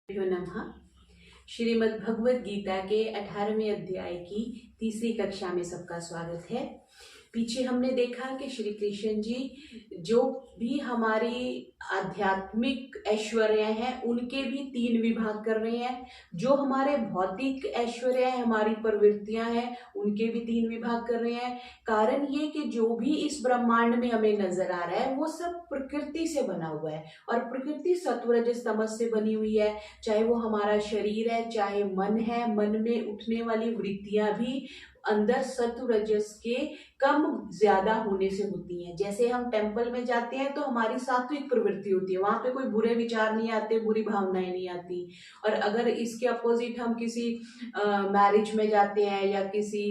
नमः। श्रीमद् भगवत गीता के 18वें अध्याय की तीसरी कक्षा में सबका स्वागत है। पीछे हमने देखा कि श्री कृष्ण जी जो भी हमारी आध्यात्मिक ऐश्वर्य हैं उनके भी 3 विभाग कर रहे हैं, जो हमारे भौतिक ऐश्वर्य है, हमारी प्रवृत्तियां हैं, उनके भी 3 विभाग कर रहे हैं। कारण ये कि जो भी इस ब्रह्मांड में हमें नजर आ रहा है वो सब प्रकृति से बना हुआ है और प्रकृति सत्व रजस तमस से बनी हुई है। चाहे वो हमारा शरीर है, चाहे मन है, मन में उठने वाली वृत्तियां भी अंदर सत्व रजस के कम ज्यादा होने से होती हैं। जैसे हम टेम्पल में जाते हैं तो हमारी सात्विक प्रवृत्ति होती है, वहां पे कोई बुरे विचार नहीं आते, बुरी भावनाएं नहीं आती। और अगर इसके अपोजिट हम किसी मैरिज में जाते हैं या किसी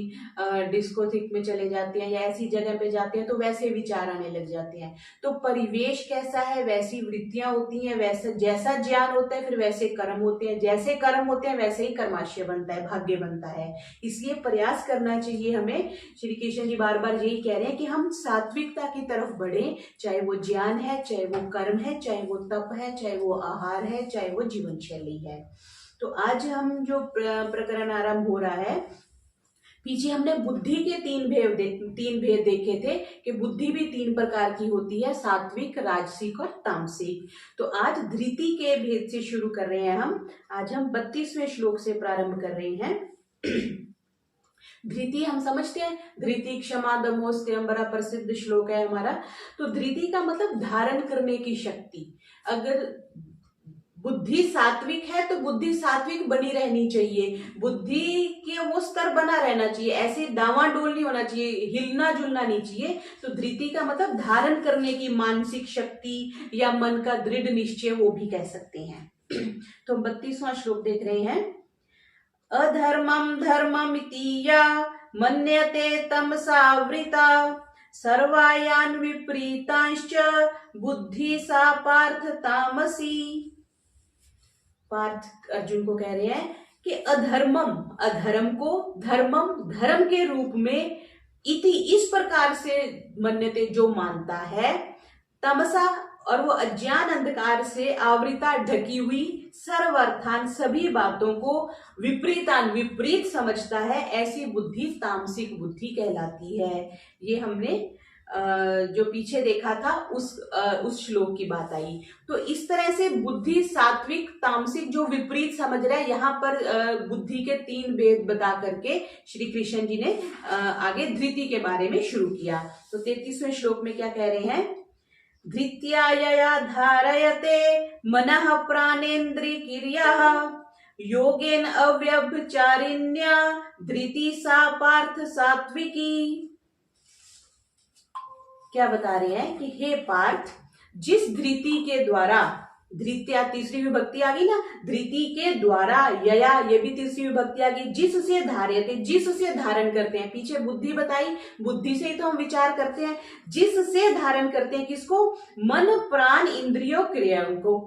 डिस्कोथिक में चले जाते हैं या ऐसी जगह पे जाते हैं तो वैसे विचार आने लग जाते हैं। तो परिवेश कैसा है वैसी वृत्तियां होती हैं, वैसा जैसा ज्ञान होता है फिर वैसे कर्म होते हैं, जैसे कर्म होते हैं वैसे ही कर्माशय बनता है, भाग्य बनता है। इसलिए प्रयास करना चाहिए हमें। श्री कृष्ण जी बार बार यही कह रहे हैं कि हम सात्विकता की तरफ बढ़े, चाहे वो ज्ञान है, चाहे वो कर्म है, चाहे वो तप है, चाहे वो आहार है, चाहे वो जीवन शैली है। तो आज हम जो प्रकरण आरंभ हो रहा है, पीछे हमने बुद्धि के 3 भेद देखे थे कि बुद्धि भी 3 प्रकार की होती है, सात्विक, राजसिक और तामसिक। तो आज धृति के भेद से शुरू कर रहे हैं हम। आज हम 32वें श्लोक से प्रारंभ कर रहे हैं। धृति हम समझते हैं, धृति क्षमा दमो स्तयम बड़ा प्रसिद्ध श्लोक है हमारा। तो धृति का मतलब धारण करने की शक्ति। अगर बुद्धि सात्विक है तो बुद्धि सात्विक बनी रहनी चाहिए, बुद्धि के वो स्तर बना रहना चाहिए, ऐसे डावाडोल नहीं होना चाहिए, हिलना जुलना नहीं चाहिए। तो धृति का मतलब धारण करने की मानसिक शक्ति या मन का दृढ़ निश्चय, वो भी कह सकते हैं। तो हम 32वां श्लोक देख रहे हैं। अधर्मम धर्ममिति या मन्यते तमसावृता सर्वायान विपरीतांश्च बुद्धि सा पार्थ तामसी। पार्थ अर्जुन को कह रहे हैं कि अधर्मम, अधर्म को धर्मम, धर्म के रूप में, इति इस प्रकार से मन्यते जो मानता है, तमसा और वो अज्ञान अंधकार से आवृता ढकी हुई, सर्वर्थान सभी बातों को, विपरीतान विपरीत समझता है, ऐसी बुद्धि तामसिक बुद्धि कहलाती है। ये हमने जो पीछे देखा था उस श्लोक की बात आई। तो इस तरह से बुद्धि सात्विक तामसिक जो विपरीत समझ रहा है, यहाँ पर बुद्धि के 3 भेद बता करके श्री कृष्ण जी ने आगे धृति के बारे में शुरू किया। तो 33वें श्लोक में क्या कह रहे हैं? धृत्या यया धारयते मनः प्राणेन्द्रिय क्रियाः योगेन अव्यभिचारिण्या धृति सा पार्थ सात्विकी। क्या बता रहे हैं कि हे पार्थ, जिस धृति के द्वारा, धृत्या तीसरी विभक्ति आ गई ना, धृति के द्वारा, यया ये भी तीसरी विभक्ति आ गई, जिससे धार्यते, जिससे धारण करते हैं। पीछे बुद्धि बताई, बुद्धि से ही तो हम विचार करते हैं। जिससे धारण करते हैं किसको? मन प्राण इंद्रियों क्रियाओं को।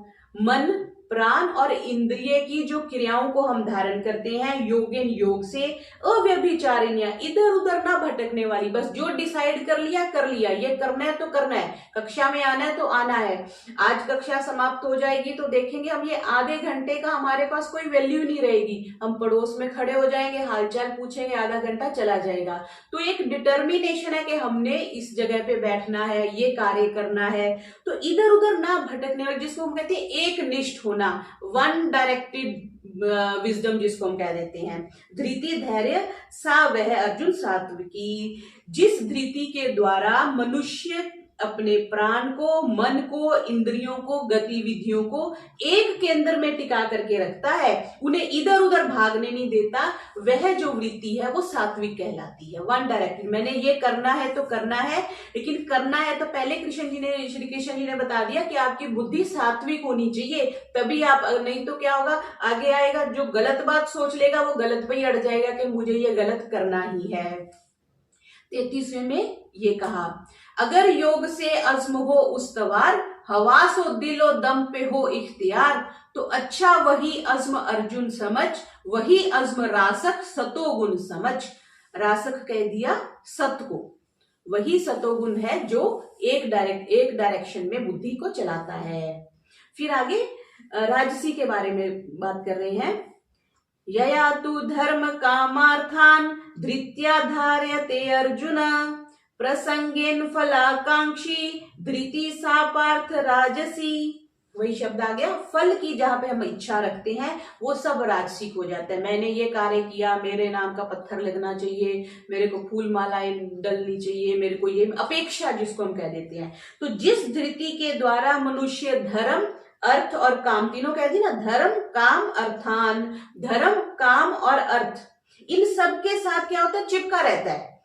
मन प्राण और इंद्रिय की जो क्रियाओं को हम धारण करते हैं, योगेन योग से, अव्यभिचारिण्या इधर उधर ना भटकने वाली, बस जो डिसाइड कर लिया कर लिया, ये करना है तो करना है, कक्षा में आना है तो आना है। आज कक्षा समाप्त हो जाएगी तो देखेंगे हम, ये आधे घंटे का हमारे पास कोई वैल्यू नहीं रहेगी। हम पड़ोस में खड़े हो जाएंगे, हालचाल पूछेंगे, आधा घंटा चला जाएगा। तो एक डिटर्मिनेशन है कि हमने इस जगह पे बैठना है, ये कार्य करना है। तो इधर उधर ना भटकने वाले, जिसको हम कहते हैं एक निष्ठ होना, वन डायरेक्टेड विजडम जिसको हम कह देते हैं। धृति धैर्य सा वह अर्जुन सात्विकी, जिस धृति के द्वारा मनुष्य अपने प्राण को, मन को, इंद्रियों को, गतिविधियों को एक केंद्र में टिका करके रखता है, उन्हें इधर उधर भागने नहीं देता, वह जो वृत्ति है वो सात्विक कहलाती है। वन डायरेक्टेड, मैंने ये करना है तो करना है, लेकिन करना है तो पहले श्री कृष्ण जी ने बता दिया कि आपकी बुद्धि सात्विक होनी चाहिए, तभी आप, नहीं तो क्या होगा, आगे आएगा जो गलत बात सोच लेगा वो गलत पे ही अड़ जाएगा कि मुझे ये गलत करना ही है। 33वें में ये कहा, अगर योग से अज़्म हो उस्तवार, हवासो दिलो दम पे हो इख्तियार, तो अच्छा वही अज़्म अर्जुन समझ, वही अज़्म रासक सतोगुण समझ। रासक कह दिया सत को, वही सतोगुण है जो एक डायरेक्शन में बुद्धि को चलाता है। फिर आगे राजसी के बारे में बात कर रहे हैं। यया तु धर्म कामार्थान धृत्या धार्यते अर्जुन प्रसंगेन फलाकांक्षी धृति सा पार्थ राजसी। वही शब्द आ गया, फल की जहां पे हम इच्छा रखते हैं वो सब राजसिक हो जाता है। मैंने ये कार्य किया, मेरे नाम का पत्थर लगना चाहिए, मेरे को फूल मालाएं डलनी चाहिए, मेरे को ये अपेक्षा जिसको हम कह देते हैं। तो जिस धृति के द्वारा मनुष्य धर्म अर्थ और काम, तीनों कह दी ना, धर्म काम अर्थान, धर्म काम और अर्थ, इन सब के साथ क्या होता है, चिपका रहता है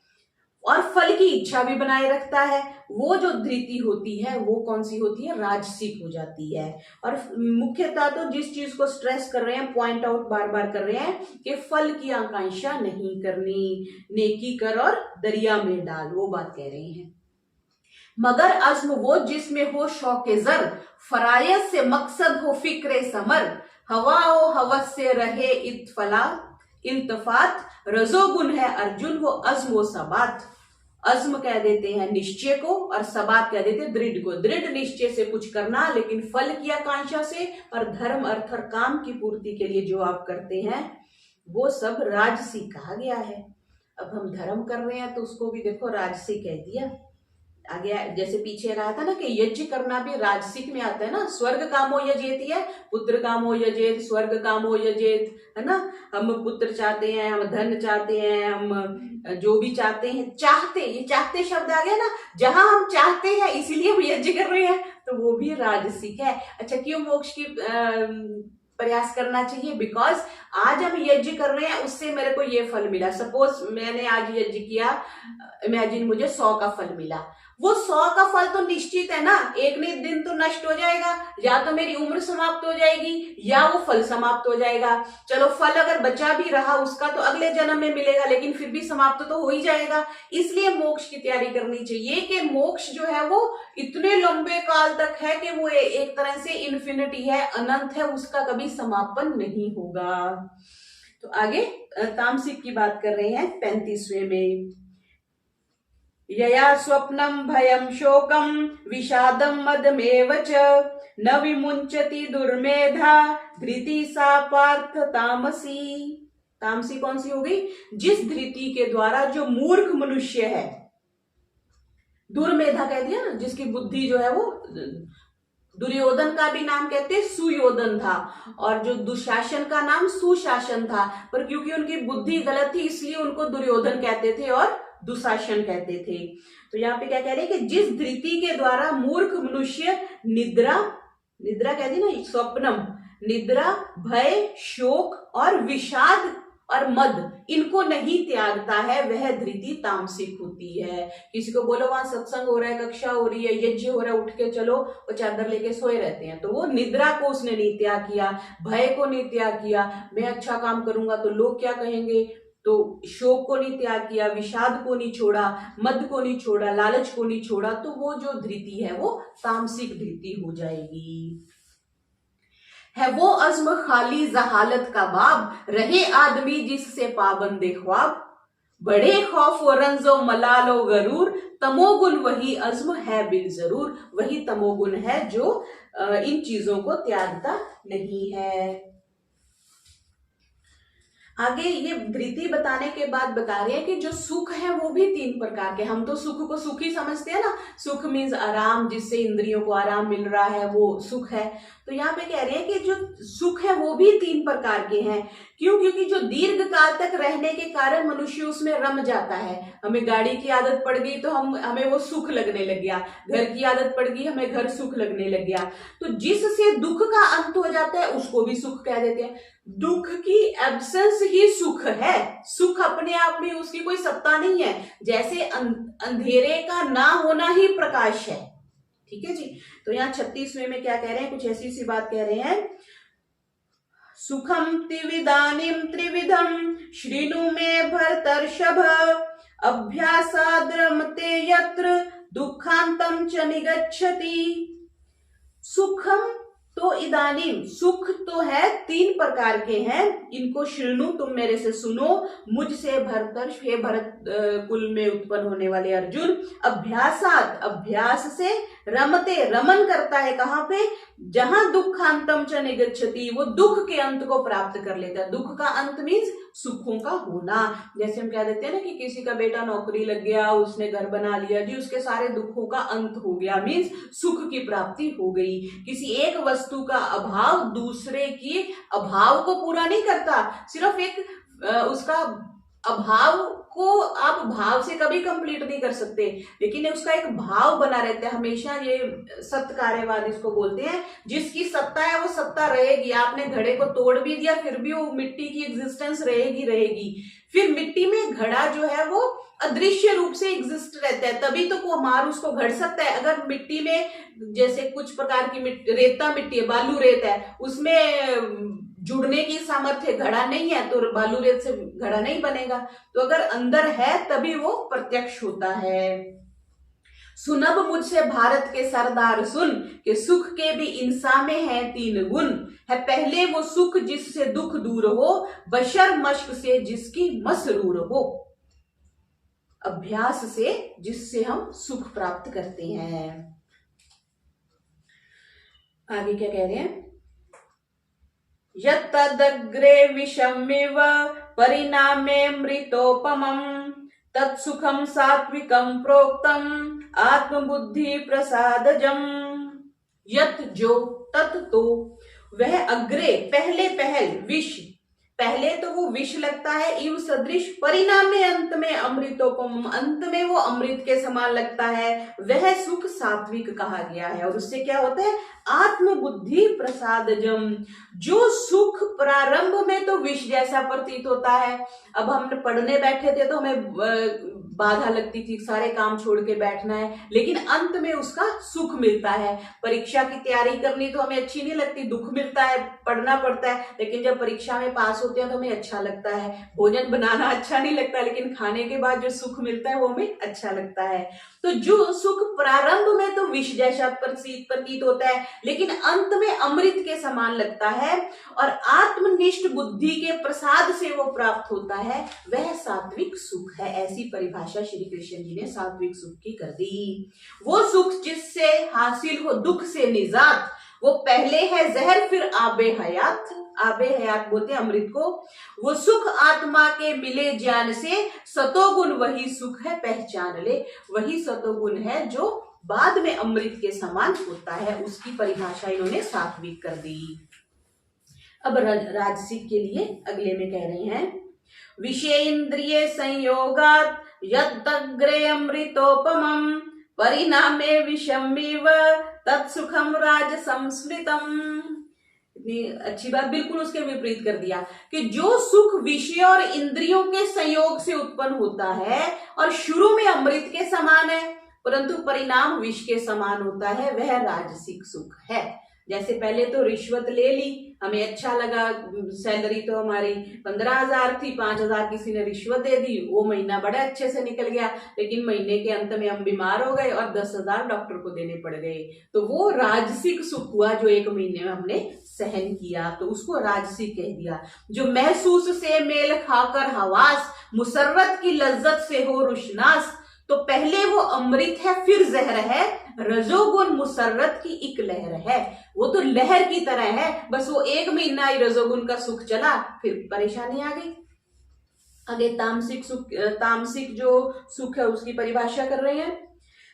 और फल की इच्छा भी बनाए रखता है, वो जो धृति होती है वो कौन सी होती है, राजसिक हो जाती है। और मुख्यतः तो जिस चीज को स्ट्रेस कर रहे हैं, पॉइंट आउट बार बार कर रहे हैं कि फल की आकांक्षा नहीं करनी, नेकी कर और दरिया में डाल, वो बात कह रहे हैं। मगर अज़्म वो जिसमें हो शौके ज़र, फरायत से मकसद हो फिक्रे समर, हवा ओ हवस से रहे इत्फला इंतफात, रजोगुन है अर्जुन वो अज़्म वो सबात। अज़्म कह देते हैं निश्चय को और सबात कह देते हैं दृढ़ को। दृढ़ निश्चय से कुछ करना लेकिन फल की आकांक्षा से, और धर्म अर्थ और काम की पूर्ति के लिए जो आप करते हैं वो सब राजसी कहा गया है। अब हम धर्म कर रहे हैं तो उसको भी देखो राजसी कह दिया। आगे जैसे पीछे रहा था ना कि यज्ञ करना भी राजसिक में आता है ना, स्वर्ग कामो यजेति है, पुत्र कामो यजेत, स्वर्ग कामो यजेत, है ना। हम पुत्र चाहते हैं, हम धन चाहते हैं, हम जो भी चाहते हैं, चाहते, ये चाहते शब्द आ गया ना, जहां हम चाहते हैं इसीलिए हम यज्ञ कर रहे हैं, तो वो भी राजसिक है। अच्छा, क्यों मोक्ष की प्रयास करना चाहिए? बिकॉज आज हम यज्ञ कर रहे हैं, उससे मेरे को ये फल मिला। सपोज मैंने आज यज्ञ किया, इमेजिन मुझे 100 का फल मिला, वो 100 का फल तो निश्चित है ना, एक न दिन तो नष्ट हो जाएगा, या तो मेरी उम्र समाप्त हो जाएगी या वो फल समाप्त हो जाएगा। चलो फल अगर बचा भी रहा उसका तो अगले जन्म में मिलेगा, लेकिन फिर भी समाप्त तो हो ही जाएगा। इसलिए मोक्ष की तैयारी करनी चाहिए कि मोक्ष जो है वो इतने लंबे काल तक है कि वो एक तरह से इन्फिनिटी है, अनंत है, उसका कभी समापन नहीं होगा। तो आगे तामसिक की बात कर रहे हैं 35वें में। यया स्वप्नम भयम शोकम विषादम मदमेव च न विमुंचति दुर्मेधा धृति सा पार्थ तामसी। तामसी कौन सी होगी? जिस धृति के द्वारा जो मूर्ख मनुष्य है, दुर्मेधा कह दिया ना, जिसकी बुद्धि जो है वो, दुर्योधन का भी नाम कहते सुयोधन था, और जो दुशासन का नाम सुशासन था, पर क्योंकि उनकी बुद्धि गलत थी इसलिए उनको दुर्योधन कहते थे और दुशासन कहते थे। तो यहाँ पे क्या कह रहे हैं कि जिस धृति के द्वारा मूर्ख मनुष्य निद्रा, निद्रा कह दी ना, स्वप्नम, निद्रा, भय, शोक और विषाद और मद, इनको नहीं त्यागता है, वह धृति तामसिक होती है। किसी को बोलो वहां सत्संग हो रहा है, कक्षा हो रही है, यज्ञ हो रहा है, उठ के चलो, वो चादर लेके सोए रहते हैं, तो वो निद्रा को उसने नहीं त्याग किया, भय को नहीं त्याग किया, मैं अच्छा काम करूंगा तो लोग क्या कहेंगे, तो शोक को नहीं त्याग किया, विषाद को नहीं छोड़ा, मद को नहीं छोड़ा, लालच को नहीं छोड़ा, तो वो जो धृति है वो तामसिक धृति हो जाएगी। है वो अज़्म खाली जहालत का बाब, रहे आदमी जिससे पाबंदे ख्वाब, बड़े खौफ व रंजो मलालो गरूर, तमोगुण वही अज़्म है बिल जरूर। वही तमोगुण है जो इन चीजों को त्यागता नहीं है। आगे ये धृति बताने के बाद बता रहे हैं कि जो सुख है वो भी 3 प्रकार के। हम तो सुख को सुख ही समझते हैं ना, सुख मीन्स आराम, जिससे इंद्रियों को आराम मिल रहा है वो सुख है। तो यहाँ पे कह रहे हैं कि जो सुख है वो भी 3 प्रकार के हैं। क्यों? क्योंकि जो दीर्घ काल तक रहने के कारण मनुष्य उसमें रम जाता है। हमें गाड़ी की आदत पड़ गई तो हमें वो सुख लगने लग गया, घर की आदत पड़ गई हमें घर सुख लगने लग गया। तो जिससे दुख का अंत हो जाता है उसको भी सुख कह देते हैं। दुख की एब्सेंस ही सुख है, सुख अपने आप में उसकी कोई सत्ता नहीं है। जैसे अंधेरे का ना होना ही प्रकाश है। ठीक है जी। तो यहाँ 36वें में क्या कह रहे हैं, कुछ ऐसी सी बात कह रहे हैं, सुखम त्रिविधानिम त्रिविधम श्रीनु में भरतर्षभ, अभ्यासाद्रमते यत्र दुखांतम च निगच्छति। सुखम तो इदानीम सुख तो है 3 प्रकार के हैं, इनको शृणु तुम मेरे से सुनो, मुझसे भरतर्ष हे भरत कुल में उत्पन्न होने वाले अर्जुन। अभ्यासात अभ्यास से, रमते रमन करता है कहाँ पे, जहां दुखांतम च निगच्छति, वो दुख के अंत को प्राप्त कर लेता है। दुख का अंत मीन्स सुखों का होना। जैसे हम कह देते हैं ना कि किसी का बेटा नौकरी लग गया, उसने घर बना लिया जी, उसके सारे दुखों का अंत हो गया, मीन्स सुख की प्राप्ति हो गई। किसी एक वस्तु का अभाव दूसरे की अभाव को पूरा नहीं करता, सिर्फ एक उसका अभाव को आप भाव से कभी कंप्लीट नहीं कर सकते, लेकिन उसका एक भाव बना रहता है हमेशा। ये सत्य कार्यवाद इसको बोलते हैं, जिसकी सत्ता है वो सत्ता रहेगी। आपने घड़े को तोड़ भी दिया फिर भी वो मिट्टी की एग्जिस्टेंस रहेगी। फिर मिट्टी में घड़ा जो है वो अदृश्य रूप से एग्जिस्ट रहता है, तभी तो कुम्हार उसको घड़ सकता है। अगर मिट्टी में जैसे कुछ प्रकार की रेता मिट्टी है, बालू रेत है, उसमें जुड़ने की सामर्थ्य घड़ा नहीं है तो बालू रेत से घड़ा नहीं बनेगा। तो अगर अंदर है तभी वो प्रत्यक्ष होता है। सुनब मुझसे भारत के सरदार सुन, कि सुख के भी इंसान में है 3 गुण है। पहले वो सुख जिससे दुख दूर हो, बशर मश्क से जिसकी मसरूर हो। अभ्यास से जिससे हम सुख प्राप्त करते हैं। आगे क्या कह रहे हैं, यत्तदग्रे विषमिव परिणामे मृतोपमं, तत्सुखम सात्विकम प्रोक्तम आत्मबुद्धि प्रसादजम। यत् जो, तत् तो, वह अग्रे पहले पहल, विष पहले तो वो विष लगता है, इव सदृश, परिणाम में अंत में अमृतोपम, अंत में वो अमृत के समान लगता है, वह सुख सात्विक कहा गया है। और उससे क्या होता है, आत्मबुद्धि प्रसादजम। जो सुख प्रारंभ में तो विष जैसा प्रतीत होता है, अब हम पढ़ने बैठे थे तो हमें बाधा लगती थी, सारे काम छोड़ के बैठना है, लेकिन अंत में उसका सुख मिलता है। परीक्षा की तैयारी करनी तो हमें अच्छी नहीं लगती, दुख मिलता है, पढ़ना पड़ता है, लेकिन जब परीक्षा में पास होते हैं तो हमें अच्छा लगता है। भोजन बनाना अच्छा नहीं लगता, लेकिन खाने के बाद जो सुख मिलता है वो हमें अच्छा लगता है। तो जो सुख प्रारंभ में तो विष जैसा प्रतीत होता है, लेकिन अंत में अमृत के समान लगता है, और आत्मनिष्ठ बुद्धि के प्रसाद से वो प्राप्त होता है, वह सात्विक सुख है। ऐसी परिभाषा श्री कृष्ण जी ने सात्विक सुख की कर दी। वो सुख जिससे हासिल हो दुख से निजात, वो पहले है जहर फिर आबे हयात, आबे हयात बोलते हैं अमृत को। वो सुख आत्मा के मिले ज्ञान से, सतोगुण वही सुख है पहचान ले। वही सतोगुण है जो बाद में अमृत के समान होता है, उसकी परिभाषा इन्होंने सात्विक कर दी। अब राजसिक के लिए अगले में कह रहे हैं, विषयेन्द्रिय संयोगात यद्दग्रे अमृतोपमं, परिणामे विषमिव तत्सुखम राजसं स्मृतम्। इतनी अच्छी बात, बिल्कुल उसके विपरीत कर दिया कि जो सुख विषय और इंद्रियों के संयोग से उत्पन्न होता है और शुरू में अमृत के समान है परंतु परिणाम विष के समान होता है, वह राजसिक सुख है। जैसे पहले तो रिश्वत ले ली, हमें अच्छा लगा, सैलरी तो हमारी 15,000 थी, 5,000 किसी ने रिश्वत दे दी, वो महीना बड़ा अच्छे से निकल गया, लेकिन महीने के अंत में हम बीमार हो गए और 10,000 डॉक्टर को देने पड़ गए। तो वो राजसिक सुख हुआ जो 1 महीने में हमने सहन किया, तो उसको राजसिक कह दिया। जो महसूस से मेल खाकर हवास, मुसर्रत की लज्जत से हो रुशनास, तो पहले वो अमृत है फिर जहर है, रजोगुण मुसर्रत की एक लहर है। वो तो लहर की तरह है, बस वो 1 महीना ही रजोगुण का सुख चला, फिर परेशानी आ गई। आगे तामसिक सुख, तामसिक जो सुख है उसकी परिभाषा कर रहे हैं,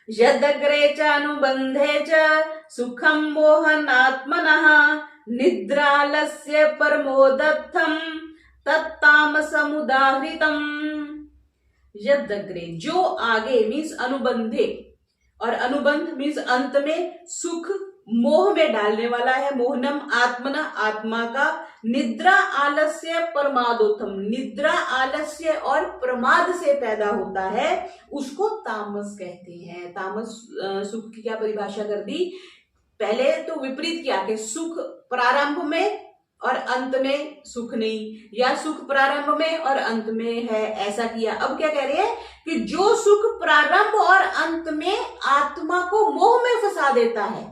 यदग्रे च अनुबंधे च सुखम मोहनात्मनः, निद्रालस्य परमोदत्थम तत्तामसमुदाहृतम। यदग्रे जो आगे मीन्स अनुबंधे, और अनुबंध मीन्स अंत में, सुख मोह में डालने वाला है, मोहनम आत्मना आत्मा का, निद्रा आलस्य प्रमादोत्थम, निद्रा आलस्य और प्रमाद से पैदा होता है, उसको तामस कहते हैं। तामस सुख की क्या परिभाषा कर दी, पहले तो विपरीत किया कि सुख प्रारंभ में और अंत में सुख नहीं, या सुख प्रारंभ में और अंत में है, ऐसा किया। अब क्या कह रहे हैं कि जो सुख प्रारंभ और अंत में आत्मा को मोह में फंसा देता है,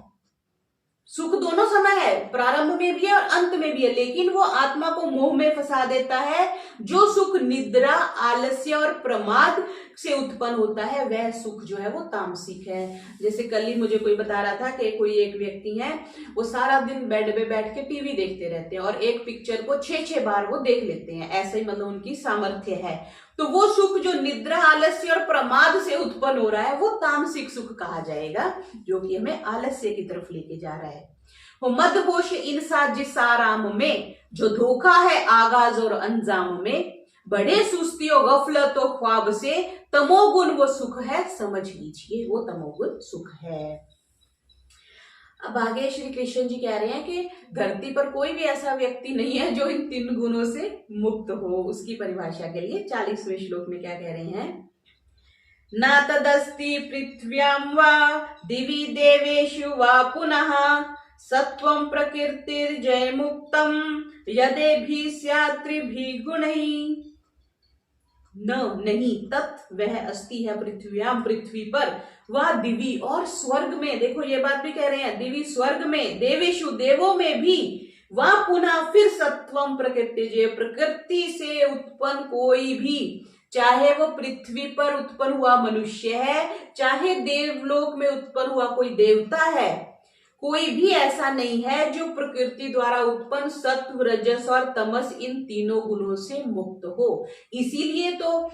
सुख दोनों समय है, प्रारंभ में भी है और अंत में भी है, लेकिन वो आत्मा को मोह में फंसा देता है। जो सुख निद्रा, आलस्य और प्रमाद से उत्पन्न होता है वह सुख जो है वो तामसिक है। जैसे कल ही मुझे कोई बता रहा था कि कोई एक व्यक्ति है, वो सारा दिन बेड पे बैठ के टीवी देखते रहते हैं और एक पिक्चर को 6-6 बार वो देख लेते हैं, ऐसे ही मतलब उनकी सामर्थ्य है। तो वो सुख जो निद्रा, आलस्य और प्रमाद से उत्पन्न हो रहा है वो तामसिक सुख कहा जाएगा, जो कि हमें आलस्य की तरफ लेके जा रहा है। वो मदहोश इन साजिसाराम में, जो धोखा है आगाज और अंजाम में, बड़े सुस्ती और गफलत और ख्वाब से तमोगुण वो सुख है, समझ लीजिए वो तमोगुण सुख है। अब आगे श्री कृष्ण जी कह रहे हैं कि धरती पर कोई भी ऐसा व्यक्ति नहीं है जो इन 3 गुणों से मुक्त हो। उसकी परिभाषा के लिए 40वें श्लोक में क्या कह रहे हैं, न तदस्ति पृथ्व्यां वा दिवि देवेषु वा पुनः सत्वं प्रकृतिर्जय मुक्तम यदेभि स्यात्रिभि गुणैः। न नहीं, तत् वह अस्ति है पृथ्व्यां पृथ्वी पर, वह दिवी और स्वर्ग में, देखो ये बात भी कह रहे हैं, दिवी स्वर्ग में, देवेशु देवों में भी, वह पुनः फिर सत्वम प्रकृति, जो प्रकृति से उत्पन्न कोई भी, चाहे वो पृथ्वी पर उत्पन्न हुआ मनुष्य है, चाहे देवलोक में उत्पन्न हुआ कोई देवता है, कोई भी ऐसा नहीं है जो प्रकृति द्वारा उत्पन्न सत्व, रजस और तमस इन तीनों गुणों से मुक्त हो। इसीलिए तो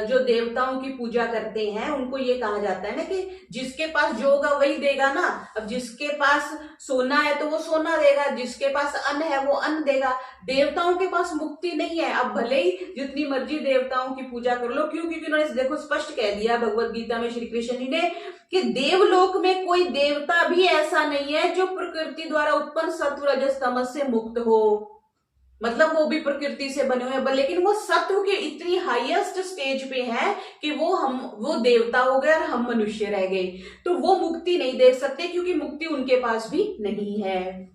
जो देवताओं की पूजा करते हैं उनको ये कहा जाता है ना कि जिसके पास जो होगा वही देगा ना। अब जिसके पास सोना है तो वो सोना देगा, जिसके पास अन्न है वो अन्न देगा। देवताओं के पास मुक्ति नहीं है। अब भले ही जितनी मर्जी देवताओं की पूजा कर लो, क्यों? क्योंकि उन्होंने देखो स्पष्ट कह दिया भगवत गीता में श्री कृष्ण जी ने कि देवलोक में कोई देवता भी ऐसा नहीं है जो प्रकृति द्वारा उत्पन्न सत्व, रजस, तमस से मुक्त हो। मतलब वो भी प्रकृति से बने हुए हैं, लेकिन वो सत्व के इतनी हाईएस्ट स्टेज पे है कि वो देवता हो गए और हम मनुष्य रह गए। तो वो मुक्ति नहीं दे सकते, क्योंकि मुक्ति उनके पास भी नहीं है।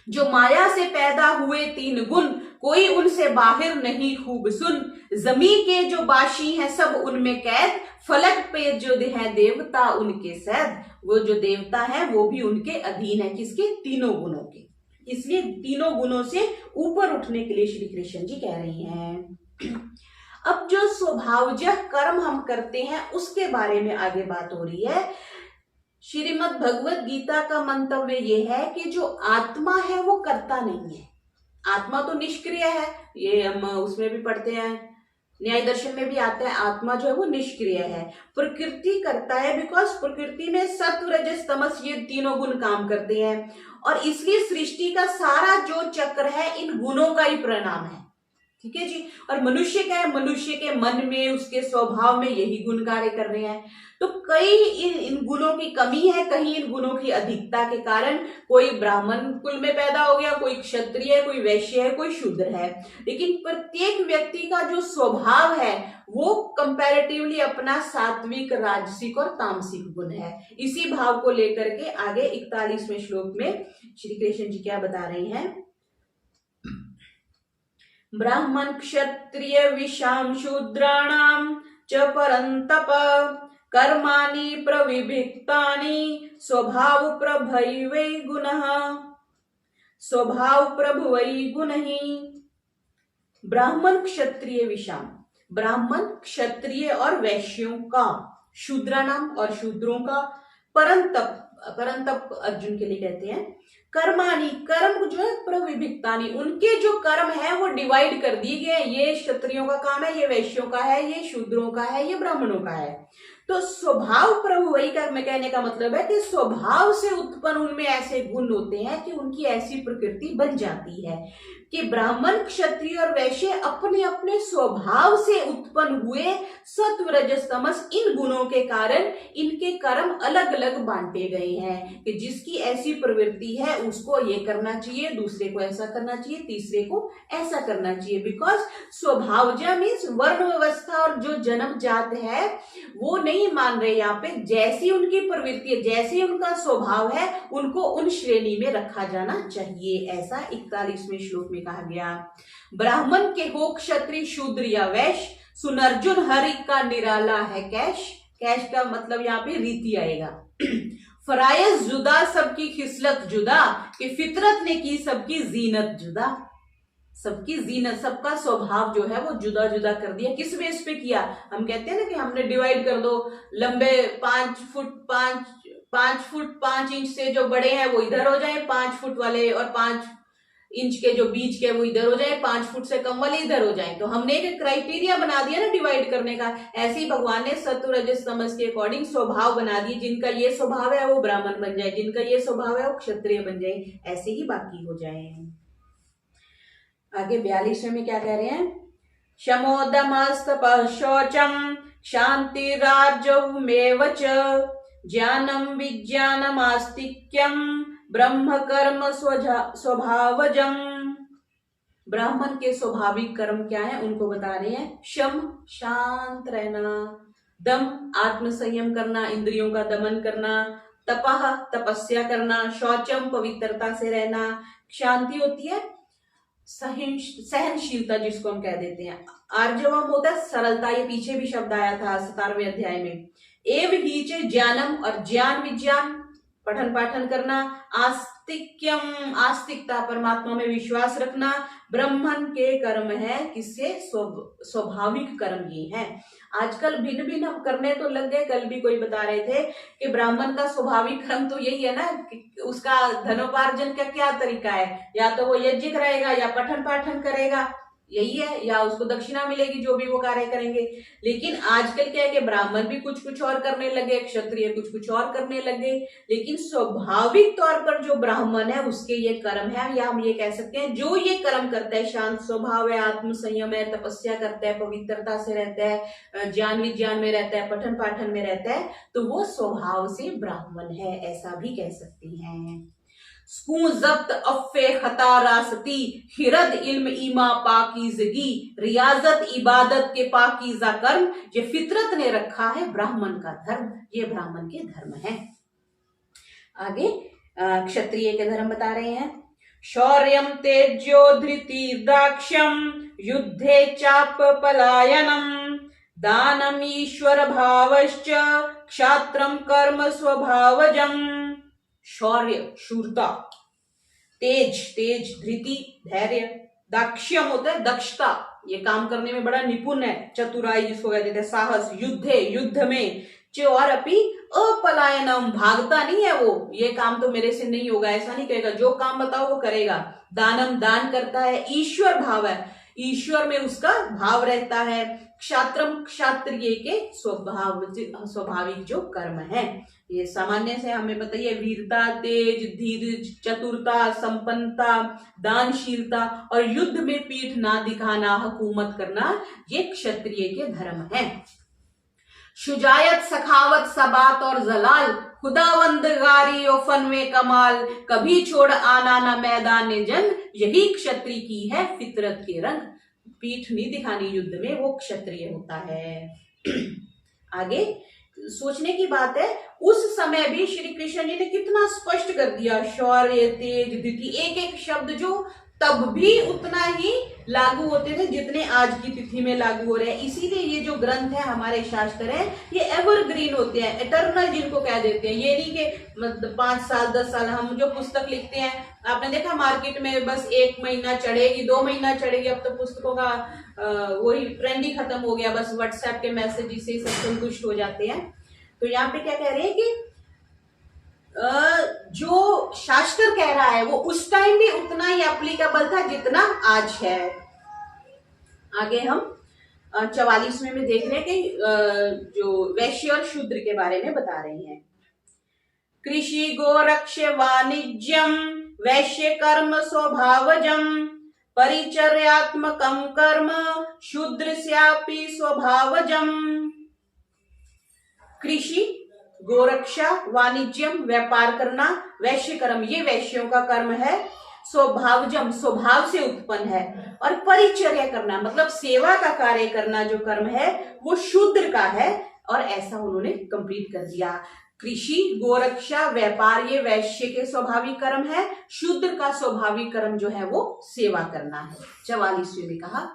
जो माया से पैदा हुए 3 गुण, कोई उनसे बाहर नहीं खूब सुन। जमी के जो बाशी हैं सब उनमें कैद, फलक पे जो है देवता उनके सैद। वो जो देवता है वो भी उनके अधीन है, किसके? तीनों गुणों के। इसलिए तीनों गुणों से ऊपर उठने के लिए श्री कृष्ण जी कह रही हैं। अब जो स्वभावजः कर्म हम करते हैं उसके बारे में आगे बात हो रही है। श्रीमद् भगवत गीता का मंतव्य यह है कि जो आत्मा है वो करता नहीं है। आत्मा तो निष्क्रिय है, ये हम उसमें भी पढ़ते हैं, न्याय दर्शन में भी आता है, आत्मा जो है वो निष्क्रिय है। प्रकृति करता है, बिकॉज प्रकृति में सत्व, रजस, तमस ये तीनों गुण काम करते हैं, और इसलिए सृष्टि का सारा जो चक्र है इन गुणों का ही परिणाम है। ठीक है जी। और मनुष्य क्या है? मनुष्य के मन में, उसके स्वभाव में यही गुण कार्य कर रहे हैं। तो कई इन गुणों की कमी है, कहीं इन गुणों की अधिकता के कारण कोई ब्राह्मण कुल में पैदा हो गया, कोई क्षत्रिय है, कोई वैश्य है, कोई शूद्र है। लेकिन प्रत्येक व्यक्ति का जो स्वभाव है वो कंपैरेटिवली अपना सात्विक, राजसिक और तामसिक गुण है। इसी भाव को लेकर के आगे 41वें श्लोक में श्री कृष्ण जी क्या बता रहे हैं? ब्राह्मण क्षत्रिय विषाम शूद्राणाम च परंतप कर्माणि प्रविभिक्तानि स्वभाव प्रभवै गुणः स्वभाव प्रभवै गुणः। ब्राह्मण क्षत्रिय विषाम, ब्राह्मण क्षत्रिय और वैश्यों का, शूद्राणाम और शूद्रों का, परंतप, परंतप अर्जुन के लिए कहते हैं, कर्माणि कर्म जो है, प्रविभिक्तानि उनके जो कर्म है वो डिवाइड कर दिए गए। ये क्षत्रियों का काम है, ये वैश्यों का है, ये शूद्रों का है, ये ब्राह्मणों का है। तो स्वभाव प्रभुवई का मैं कहने का मतलब है कि स्वभाव से उत्पन्न उनमें ऐसे गुण होते हैं कि उनकी ऐसी प्रकृति बन जाती है कि ब्राह्मण, क्षत्रिय और वैश्य अपने अपने स्वभाव से उत्पन्न हुए सत्व, रजस, तमस इन गुणों के कारण इनके कर्म अलग अलग बांटे गए हैं कि जिसकी ऐसी प्रवृत्ति है उसको ये करना चाहिए, दूसरे को ऐसा करना चाहिए, तीसरे को ऐसा करना चाहिए। बिकॉज स्वभावजा मीन्स वर्ण व्यवस्था और जो जन्म जात है वो नहीं मान रहे। यहाँ पे जैसी उनकी प्रवृत्ति है, जैसी उनका स्वभाव है, उनको उन श्रेणी में रखा जाना चाहिए। ऐसा 41वें श्लोक में कहा गया। ब्राह्मण के हो क्षत्रिय, शूद्र या वैश्य, सुन अर्जुन हरि का निराला है कैश। कैश का मतलब यहाँ पे रीति आएगा। फराइज जुदा सबकी खिसलत जुदा, कि फितरत ने की सबकी जीनत जुदा। सबकी जीनत, सबका स्वभाव जो है वो जुदा जुदा कर दिया। किस बेस पे किया? हम कहते हैं ना कि हमने डिवाइड कर दो, लंबे 5 फुट 5 इंच से जो बड़े हैं वो इधर हो जाए 5 फुट वाले, और 5 इंच के जो बीच के वो इधर हो जाए, 5 फुट से कम वाले इधर हो जाए। तो हमने एक क्राइटेरिया बना दिया ना डिवाइड करने का। ऐसे ही भगवान ने सत्व रजस तमस के अकॉर्डिंग स्वभाव बना दिए। जिनका ये स्वभाव है वो ब्राह्मण बन जाए, जिनका ये स्वभाव है वो क्षत्रिय बन जाए, ऐसे ही बाकी हो जाए। आगे 42वें में क्या कह रहे हैं? शमोदमस्तपः शौचम क्षान्तिरार्जवमेव च ज्ञानम विज्ञानमास्तिक्यम ब्रह्म कर्म स्वभावजम। ब्राह्मण के स्वाभाविक कर्म क्या है उनको बता रहे हैं। शम, शांत रहना। दम, आत्म संयम करना, इंद्रियों का दमन करना। तपह, तपस्या करना। शौचम, पवित्रता से रहना। शांति होती है सहनशीलता, जिसको हम कह देते हैं। आर्जवम होता है सरलता, ये पीछे भी शब्द आया था 17वें अध्याय में। एव हीच ज्ञानम, और ज्ञान विज्ञान पठन पाठन करना। आस्तिक्यम, आस्तिकता परमात्मा में विश्वास रखना। ब्राह्मण के कर्म है किससे? स्वाभाविक कर्म ये है। आजकल भिन्न भिन्न हम करने तो लग गए। कल भी कोई बता रहे थे कि ब्राह्मण का स्वाभाविक कर्म तो यही है ना कि उसका धनोपार्जन का क्या तरीका है, या तो वो यज्ञ करेगा या पठन पाठन करेगा, यही है, या उसको दक्षिणा मिलेगी जो भी वो कार्य करेंगे। लेकिन आजकल क्या है कि ब्राह्मण भी कुछ कुछ और करने लगे, क्षत्रिय कुछ कुछ और करने लगे। लेकिन स्वाभाविक तौर पर जो ब्राह्मण है उसके ये कर्म है, या हम ये कह सकते हैं जो ये कर्म करता है, शांत स्वभाव है, आत्म संयम है, तपस्या करता है, पवित्रता से रहता है, ज्ञान विज्ञान में रहता है, पठन पाठन में रहता है, तो वो स्वभाव से ब्राह्मण है, ऐसा भी कह सकते हैं। स्कू जब्त अफ़े खता रासती हिरद इल्म ईमा पाकीज़गी, रियाजत इबादत के पाकीज़ा कर्म, ये फितरत ने रखा है ब्राह्मण का धर्म, ये ब्राह्मण के धर्म है। आगे क्षत्रिय के धर्म बता रहे हैं। शौर्यम तेजो धृति दाक्ष्यम युद्धे चाप पलायनम दानम ईश्वर भावश्च क्षात्रम कर्म स्वभावजम। शौर्य, शूरता। तेज, धृति, धैर्य। दाक्ष्यम होता है दक्षता, ये काम करने में बड़ा निपुण है, चतुराई जिसको कहते हैं। साहस, युद्धे, युद्ध में। च और अपि अपलायनम, भागता नहीं है वो, ये काम तो मेरे से नहीं होगा ऐसा नहीं कहेगा, जो काम बताओ वो करेगा। दानम, दान करता है। ईश्वर भाव है, ईश्वर में उसका भाव रहता है। क्षात्रम, क्षात्रिय के स्वाभाविक जो कर्म है, ये सामान्य से हमें बताइए। वीरता, तेज, धीरज, चतुरता, संपन्नता, दानशीलता और युद्ध में पीठ ना दिखाना, हुकूमत करना, ये क्षत्रिय के धर्म है। शुजायत, सखावत, सबात और जलाल, खुदावंदगारी और फनवे कमाल, कभी छोड़ आना न मैदान जंग, यही क्षत्रिय की है फितरत के रंग। पीठ नहीं दिखानी युद्ध में, वो क्षत्रिय होता है। आगे सोचने की बात है, उस समय भी श्री कृष्ण जी ने कितना स्पष्ट कर दिया। शौर्य, तेज, धृति, एक एक शब्द जो तब भी उतना ही लागू होते थे जितने आज की तिथि में लागू हो रहे हैं। इसीलिए ये जो ग्रंथ है, हमारे शास्त्र है, ये एवरग्रीन होते हैं, एटर्नल जिनको कह देते हैं। ये नहीं कि मतलब 5 साल 10 साल, हम जो पुस्तक लिखते हैं, आपने देखा मार्केट में बस 1 महीना चढ़ेगी, 2 महीना चढ़ेगी। अब तो पुस्तकों का वही ट्रेंड ही खत्म हो गया, बस व्हाट्सएप के मैसेज से सब संतुष्ट हो जाते हैं। तो यहाँ पे क्या कह रहे हैं कि जो शास्त्र कह रहा है वो उस टाइम भी उतना ही एप्लीकेबल था जितना आज है। आगे हम 44वें में देख रहे हैं कि जो वैश्य और शूद्र के बारे में बता रहे हैं। कृषि गोरक्ष वाणिज्यम वैश्य कर्म स्वभावजम परिचर्यात्मकम कर्म शूद्रस्यापि स्वभावजम। कृषि, गोरक्षा, वाणिज्यम, व्यापार करना, वैश्य कर्म, ये वैश्यों का कर्म है। स्वभावजम, स्वभाव से उत्पन्न है। और परिचर्या करना मतलब सेवा का कार्य करना जो कर्म है वो शूद्र का है, और ऐसा उन्होंने कंप्लीट कर दिया। कृषि, गोरक्षा, व्यापार, ये वैश्य के स्वाभाविक कर्म है। शूद्र का स्वाभाविक कर्म जो है वो सेवा करना है। 44वें में कहा,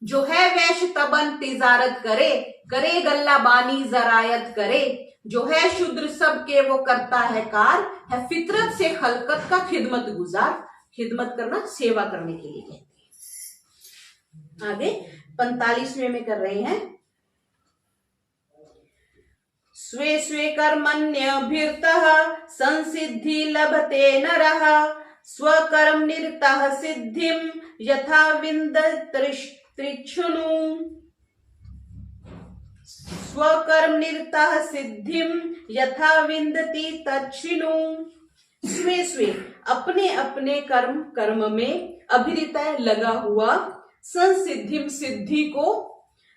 जो है वैश्य तबन तिजारत करे, करे गल्ला बानी जरायत करे, जो है शूद्र सबके वो करता है कार, है फितरत से खलकत का खिदमत गुजार। खिदमत करना सेवा करने के लिए कहते हैं। आगे 45वें में कर रहे हैं, स्वे स्वे कर्मण्यभिर्तः संसिद्धि लभते नरः स्वकर्म निरतः सिद्धिम यथा विन्दतृष्णु। स्वकर्म निरतः सिद्धिम यथा विन्दति तच्छृणु। स्वे स्वे अपने अपने कर्म में, अभिरितः लगा हुआ, संसिद्धिम सिद्धि को,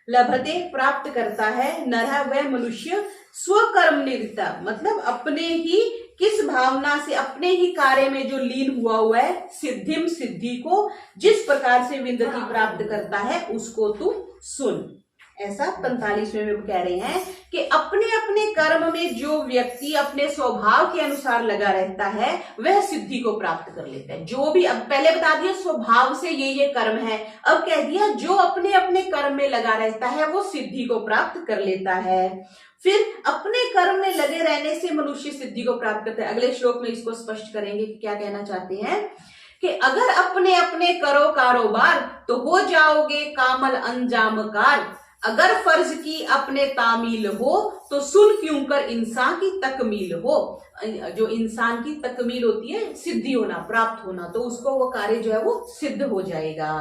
लभते प्राप्त करता है, नरः वह मनुष्य, स्वकर्म निरता मतलब अपने ही किस भावना से, अपने ही कार्य में जो लीन हुआ है, सिद्धिम सिद्धि को जिस प्रकार से विन्दति प्राप्त करता है उसको तू सुन। ऐसा 45वें में कह रहे हैं कि अपने अपने कर्म में जो व्यक्ति अपने स्वभाव के अनुसार लगा रहता है वह सिद्धि को प्राप्त कर लेता है। जो भी, अब पहले बता दिया स्वभाव से ये कर्म है, अब कह दिया जो अपने अपने कर्म में लगा रहता है वो सिद्धि को प्राप्त कर लेता है। फिर अपने कर्म में लगे रहने से मनुष्य सिद्धि को प्राप्त करता है। अगले श्लोक में इसको स्पष्ट करेंगे कि क्या कहना चाहते हैं कि अगर अपने अपने करो कारोबार तो हो जाओगे कामल अंजामकार। अगर फर्ज की अपने तामील हो तो सुन क्यों कर इंसान की तकमील हो। जो इंसान की तकमील होती है सिद्धि होना, प्राप्त होना, तो उसको वो कार्य जो है वो सिद्ध हो जाएगा।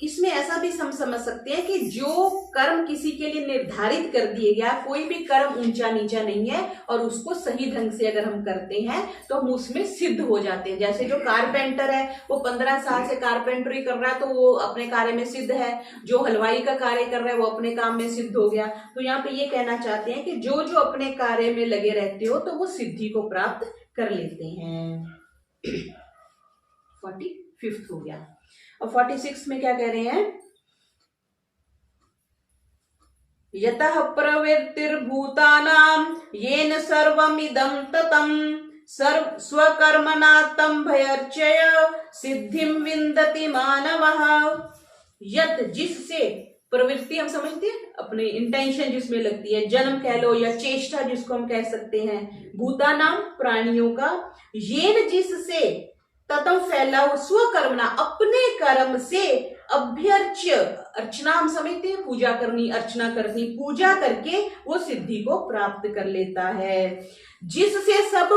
इसमें ऐसा भी हम समझ सकते हैं कि जो कर्म किसी के लिए निर्धारित कर दिए गया, कोई भी कर्म ऊंचा नीचा नहीं है, और उसको सही ढंग से अगर हम करते हैं तो हम उसमें सिद्ध हो जाते हैं। जैसे जो कारपेंटर है वो 15 साल से कारपेंटरी कर रहा है तो वो अपने कार्य में सिद्ध है, जो हलवाई का कार्य कर रहा है वो अपने काम में सिद्ध हो गया। तो यहाँ पे ये कहना चाहते हैं कि जो जो अपने कार्य में लगे रहते हो तो वो सिद्धि को प्राप्त कर लेते हैं। 45 हो गया। और 46 में क्या कह रहे हैं, यतः प्रवृत्तिर्भूतानां येन सर्वमिदं ततं स्वकर्मणा तं भयर्चय सिद्धिं विन्दति मानवः। यत जिससे, प्रवृत्ति हम समझते हैं अपने इंटेंशन जिसमें लगती है, जन्म कह लो या चेष्टा जिसको हम कह सकते हैं, भूतानाम प्राणियों का, येन जिससे, ततम फैला हो, स्वकर्मणा अपने कर्म से, अभ्यर्च्य अर्चना हम समझते हैं पूजा करनी, अर्चना करनी, पूजा करके वो सिद्धि को प्राप्त कर लेता है। जिससे सब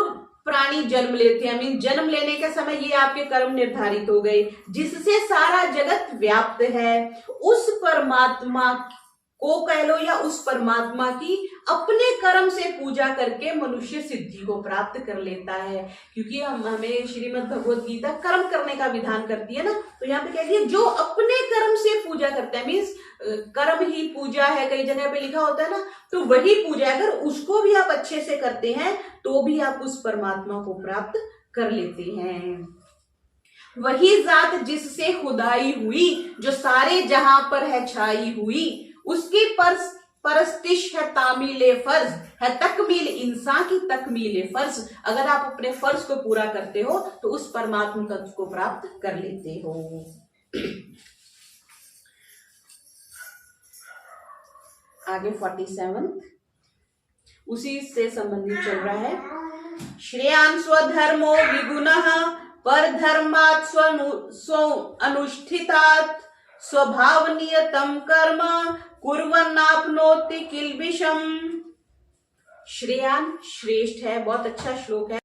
प्राणी जन्म लेते हैं, मीन जन्म लेने के समय ये आपके कर्म निर्धारित हो गए, जिससे सारा जगत व्याप्त है, उस परमात्मा को कह लो या उस परमात्मा की अपने कर्म से पूजा करके मनुष्य सिद्धि को प्राप्त कर लेता है। क्योंकि हमें श्रीमद् भगवद गीता कर्म करने का विधान करती है ना, तो यहाँ पे कह दिया जो अपने कर्म से पूजा करता है, मीन्स कर्म ही पूजा है, कई जगह पे लिखा होता है ना, तो वही पूजा, अगर उसको भी आप अच्छे से करते हैं तो भी आप उस परमात्मा को प्राप्त कर लेते हैं। वही जात जिससे खुदाई हुई, जो सारे जहां पर है छाई हुई, उसकी परस्तिश है तामीले फर्ज, है तकमील इंसान की तकमीले फर्ज। अगर आप अपने फर्ज को पूरा करते हो तो उस परमात्मा तत्व को प्राप्त कर लेते हो। आगे 47 उसी से संबंधित चल रहा है। श्रेयान स्वधर्मो विगुणः परधर्मात् स्व अनुष्ठितात् स्वभाव नियतम कर्म कुर्वन्नाप्नोति किल्बिषम्। श्रेयान श्रेष्ठ है, बहुत अच्छा श्लोक है।